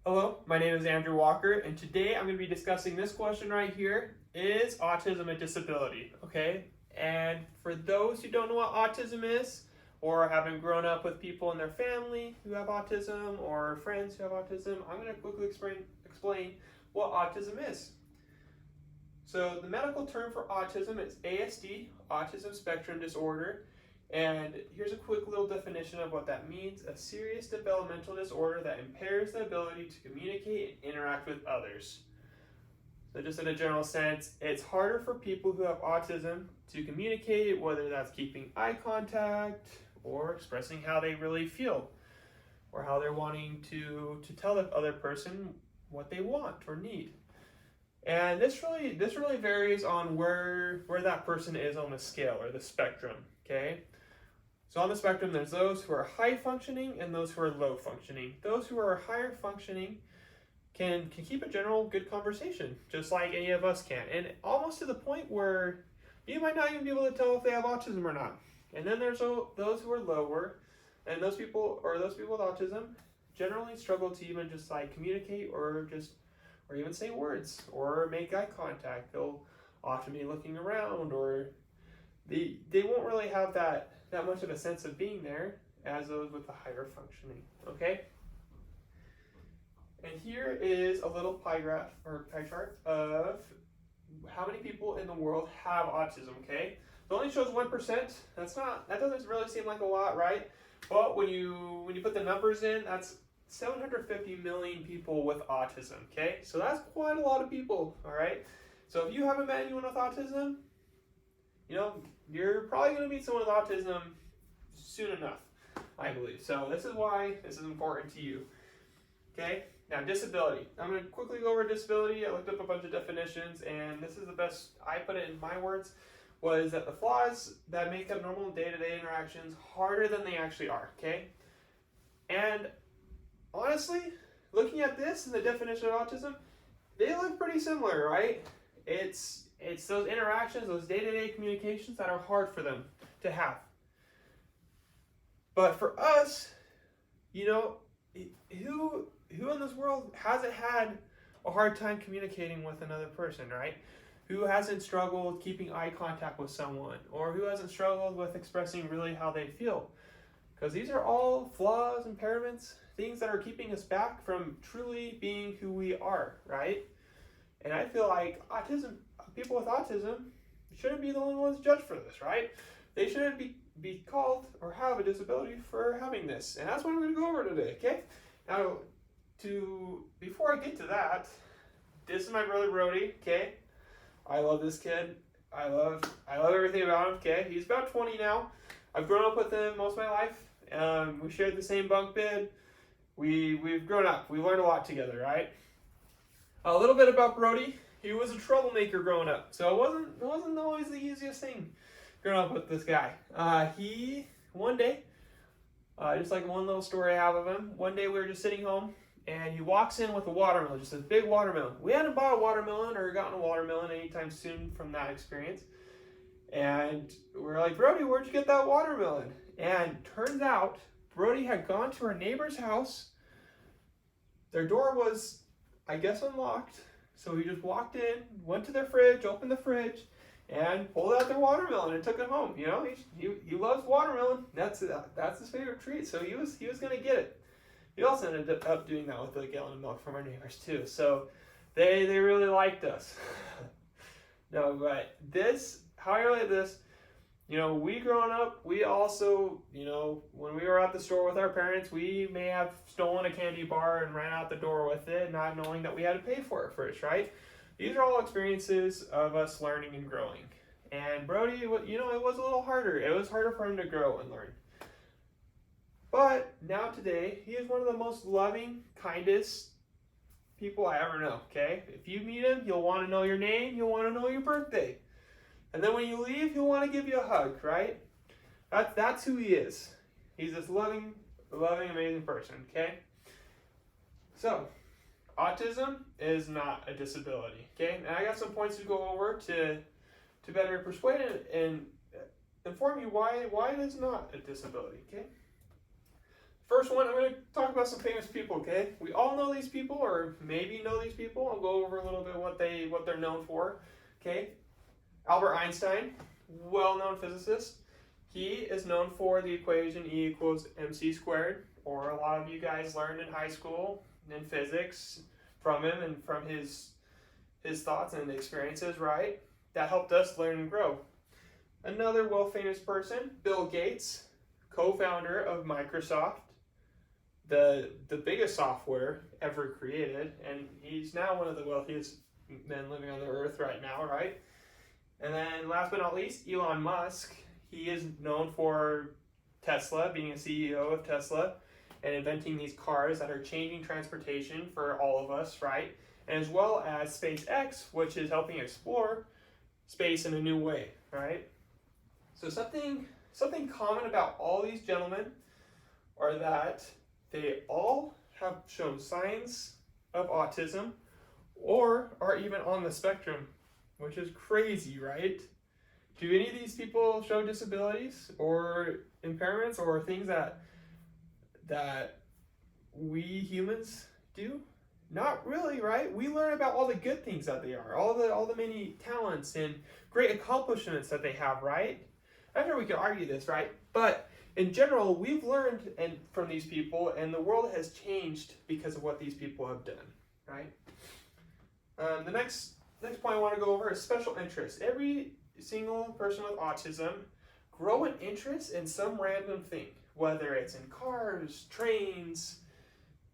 Hello, my name is Andrew Walker, and today I'm going to be discussing this question right here. Is autism a disability? Okay, and for those who don't know what autism is, or haven't grown up with people in their family who have autism, or friends who have autism, I'm going to quickly explain what autism is. So the medical term for autism is ASD, Autism Spectrum Disorder. And here's a quick little definition of what that means: a serious developmental disorder that impairs the ability to communicate and interact with others. So just in a general sense, it's harder for people who have autism to communicate, whether that's keeping eye contact or expressing how they really feel, or how they're wanting to tell the other person what they want or need. And this really varies on where that person is on the scale or the spectrum, okay? So on the spectrum, there's those who are high functioning and those who are low functioning. Those who are higher functioning can keep a general good conversation, just like any of us can, and almost to the point where you might not even be able to tell if they have autism or not. And then there's those who are lower, and those people with autism generally struggle to even just like communicate or even say words or make eye contact. They'll often be looking around, or they won't really have that much of a sense of being there as those with the higher functioning, okay? And here is a little pie chart of how many people in the world have autism, okay? It only shows 1%. That doesn't really seem like a lot, right? But when you put the numbers in, that's 750 million people with autism, okay? So that's quite a lot of people, all right? So if you haven't met anyone with autism, you're probably going to meet someone with autism soon enough, I believe. So this is why this is important to you, okay? Now, disability. I'm going to quickly go over disability. I looked up a bunch of definitions, and this is the best I put it in my words, was that the flaws that make up normal day-to-day interactions harder than they actually are, okay? And honestly, looking at this and the definition of autism, they look pretty similar, right? It's those interactions, those day-to-day communications that are hard for them to have. But for us, who in this world hasn't had a hard time communicating with another person, right? Who hasn't struggled keeping eye contact with someone, or who hasn't struggled with expressing really how they feel? Because these are all flaws, impairments, things that are keeping us back from truly being who we are, right? And I feel like people with autism shouldn't be the only ones judged for this, right? They shouldn't be called or have a disability for having this. And that's what I'm going to go over today, okay? Now, before I get to that, this is my brother Brody, okay? I love this kid. I love everything about him, okay? He's about 20 now. I've grown up with him most of my life. We shared the same bunk bed. We've grown up. We learned a lot together, right? A little bit about Brody. He was a troublemaker growing up, so it wasn't always the easiest thing growing up with this guy. One day, just like one little story I have of him, one day we were just sitting home, and he walks in with a watermelon, just a big watermelon. We hadn't bought a watermelon or gotten a watermelon anytime soon from that experience. And we're like, Brody, where'd you get that watermelon? And turns out, Brody had gone to our neighbor's house. Their door was, I guess, unlocked. So he just walked in, went to their fridge, opened the fridge, and pulled out their watermelon and took it home. He loves watermelon. That's his favorite treat. So he was gonna get it. He also ended up doing that with a gallon of milk from our neighbors too. So they really liked us. No, but how I relate this, we growing up, we also, when we were at the store with our parents, we may have stolen a candy bar and ran out the door with it, not knowing that we had to pay for it first, right? These are all experiences of us learning and growing. And Brody, it was a little harder. It was harder for him to grow and learn. But now today, he is one of the most loving, kindest people I ever know, okay? If you meet him, he'll want to know your name, he'll want to know your birthday. And then when you leave, he'll want to give you a hug, right? That's who he is. He's this loving, amazing person, okay? So, autism is not a disability, okay? And I got some points to go over to better persuade and inform you why it is not a disability, okay? First one, I'm going to talk about some famous people, okay? We all know these people, or maybe know these people. I'll go over a little bit what they're known for, okay? Albert Einstein, well-known physicist. He is known for the equation E equals mc squared, or a lot of you guys learned in high school in physics from him and from his thoughts and experiences, right? That helped us learn and grow. Another well-famous person, Bill Gates, co-founder of Microsoft, the biggest software ever created, and he's now one of the wealthiest men living on the earth right now, right? And then last but not least, Elon Musk. He is known for Tesla, being a CEO of Tesla, and inventing these cars that are changing transportation for all of us, right? And as well as SpaceX, which is helping explore space in a new way, right? So something common about all these gentlemen are that they all have shown signs of autism or are even on the spectrum, which is crazy, right? Do any of these people show disabilities or impairments or things that we humans do? Not really, right? We learn about all the good things that they are, all the many talents and great accomplishments that they have, right? I'm sure we could argue this, right? But in general, we've learned from these people, and the world has changed because of what these people have done, right? The next point I want to go over is special interest. Every single person with autism grow an interest in some random thing, whether it's in cars, trains,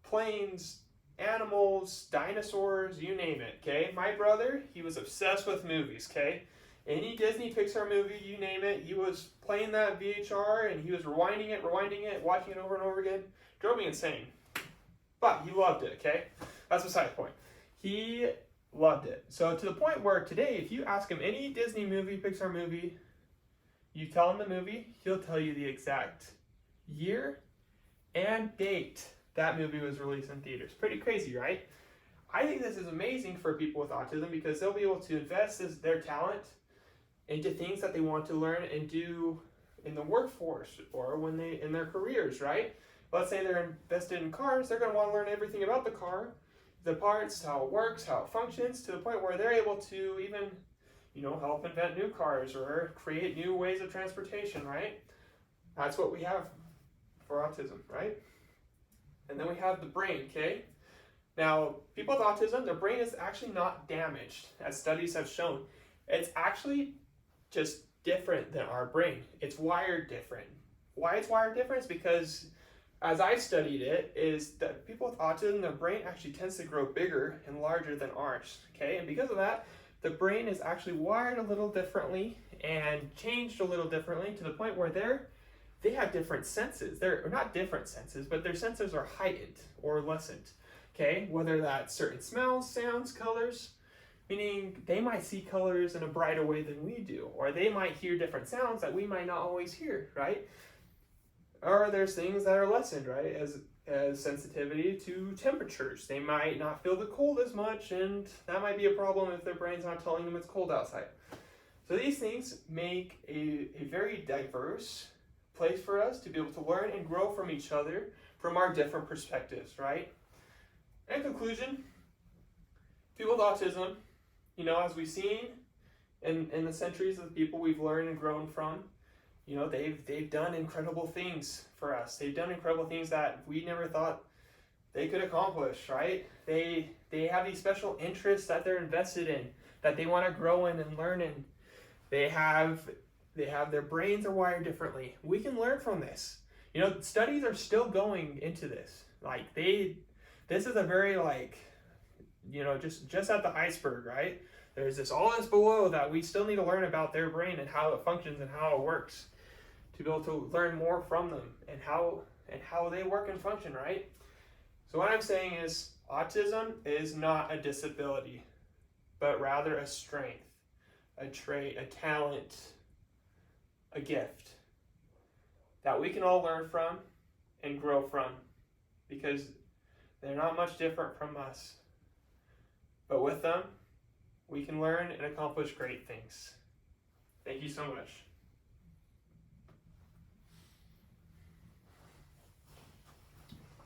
planes, animals, dinosaurs, you name it, okay? My brother, he was obsessed with movies, okay? Any Disney Pixar movie, you name it, he was playing that VHR and he was rewinding it, watching it over and over again. Drove me insane. But he loved it, okay? That's besides the point. He loved it. So to the point where today, if you ask him any Disney movie, Pixar movie, you tell him the movie, he'll tell you the exact year and date that movie was released in theaters. Pretty crazy, right? I think this is amazing for people with autism because they'll be able to invest their talent into things that they want to learn and do in the workforce or when they in their careers, right? Let's say they're invested in cars, they're going to want to learn everything about the car, the parts, how it works, how it functions, to the point where they're able to even, help invent new cars or create new ways of transportation, right? That's what we have for autism, right? And then we have the brain, okay? Now, people with autism, their brain is actually not damaged, as studies have shown. It's actually just different than our brain. It's wired different. Why it's wired different is because, as I studied it, is that people with autism, their brain actually tends to grow bigger and larger than ours, okay? And because of that, the brain is actually wired a little differently and changed a little differently to the point where they have different senses. They're not different senses, but their senses are heightened or lessened, okay? Whether that's certain smells, sounds, colors, meaning they might see colors in a brighter way than we do, or they might hear different sounds that we might not always hear, right? Or there's things that are lessened, right? As sensitivity to temperatures. They might not feel the cold as much, and that might be a problem if their brain's not telling them it's cold outside. So these things make a very diverse place for us to be able to learn and grow from each other from our different perspectives, right? In conclusion, people with autism, as we've seen in the centuries of the people we've learned and grown from, they've done incredible things for us. They've done incredible things that we never thought they could accomplish, right? They have these special interests that they're invested in, that they want to grow in and learn in. They have their brains are wired differently. We can learn from this. Studies are still going into this. This is a very just at the iceberg, right? There's all this below that we still need to learn about their brain and how it functions and how it works to be able to learn more from them and how they work and function, right? So what I'm saying is autism is not a disability, but rather a strength, a trait, a talent, a gift that we can all learn from and grow from because they're not much different from us. But with them, we can learn and accomplish great things. Thank you so much.